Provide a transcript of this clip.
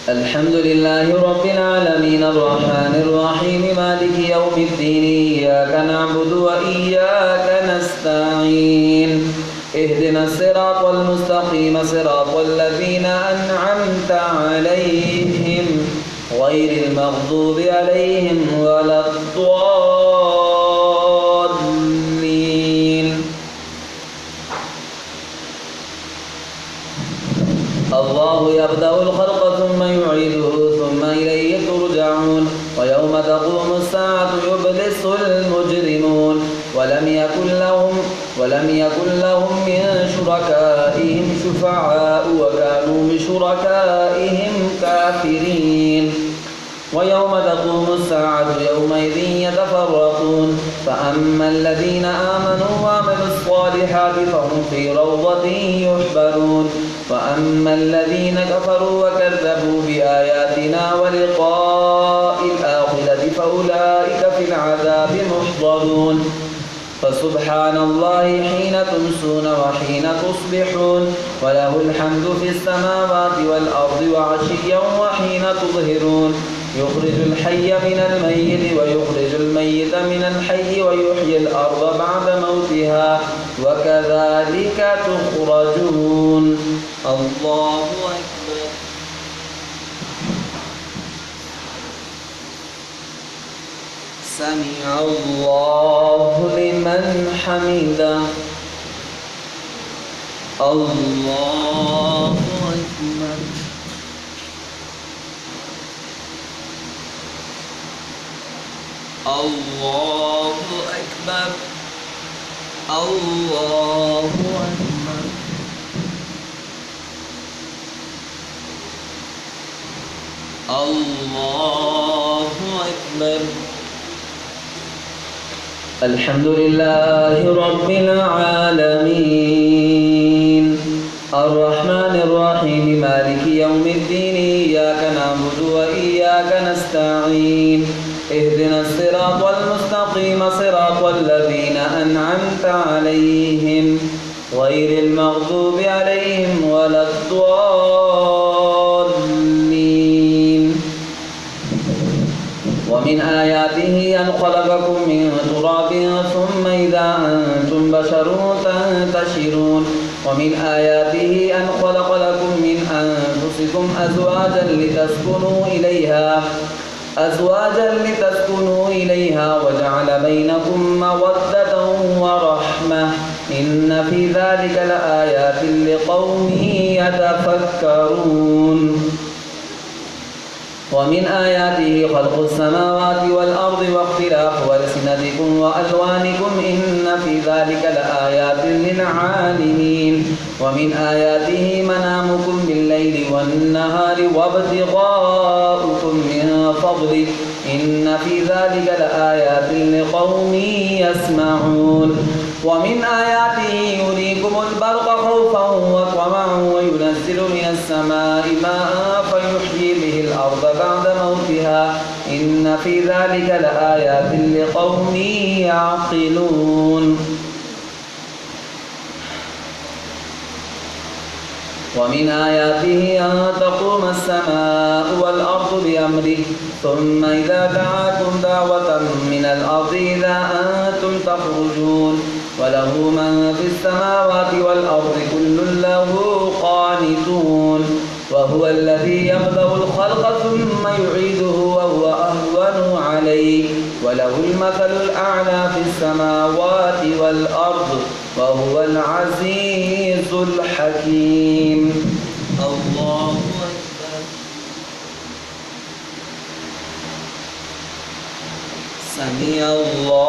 الحمد لله رب العالمين الرحمن الرحيم مالك يوم الدين إياك نعبد وإياك نستعين اهدنا الصراط المستقيم صراط الذين أنعمت عليهم غير المغضوب عليهم ولا الضالين. الله يبدأ الخلق ثم يعيده ثم إليه ترجعون ويوم تقوم الساعة يبلس المجرمون ولم يكن لهم من شركائهم شفعاء وكانوا بشركائهم كافرين. ويوم تقوم الساعة يومئذ يتفرقون فأما الذين آمنوا وعملوا الصالحات فهم في روضة يحبرون وأما الذين كفروا وكذبوا بآياتنا ولقاء الآخرة فأولئك في العذاب محضرون. فسبحان الله حين تمسون وحين تصبحون وله الحمد في السماوات والأرض وعشيا وحين تظهرون يخرج الحي من الميت ويخرج الميت من الحي ويحيي الأرض بعد موتها وكذلك تخرجون. الله أكبر. سمع الله لمن حمده. الله أكبر. الله أكبر. الله أكبر. الله أكبر. الحمد لله رب العالمين الرحمن الرحيم مالك يوم الدين إياك نعبد وإياك نستعين اهدنا الصراط المستقيم صراط الذين أنعمت عليهم غير المغضوب عليهم ولا الضالين. ومن آياته أن خلقكم من تراب ثم إذا أنتم بشر تنتشرون ومن آياته أن خلق لكم من أنفسكم أزواجا لتسكنوا إليها وجعل بينكم مودة ورحمة إن في ذلك لآيات لقوم يتفكرون. ومن آياته خلق السماوات والأرض واختلاف ألسنتكم وألوانكم إن في ذلك لآيات للعالمين. ومن آياته منامكم بالليل والنهار وابتغاؤكم من فضله إن في ذلك لآيات لقوم يسمعون. ومن آياته يريكم البرق خوفا وطمعا وينزل من السماء ماء فيحيي به الأرض بعد موتها إن في ذلك لآيات لقوم يعقلون. ومن آياته أن تقوم السماء والأرض بأمره ثم إذا دعاكم دعوة من الأرض إذا أنتم تخرجون وله من في السماوات والأرض كل له قانتون وهو الذي يبدأ الخلق ثم يعيده وهو أهون عليه وله المثل الأعلى في السماوات والأرض وهو العزيز الحكيم. الله أكبر. سمع الله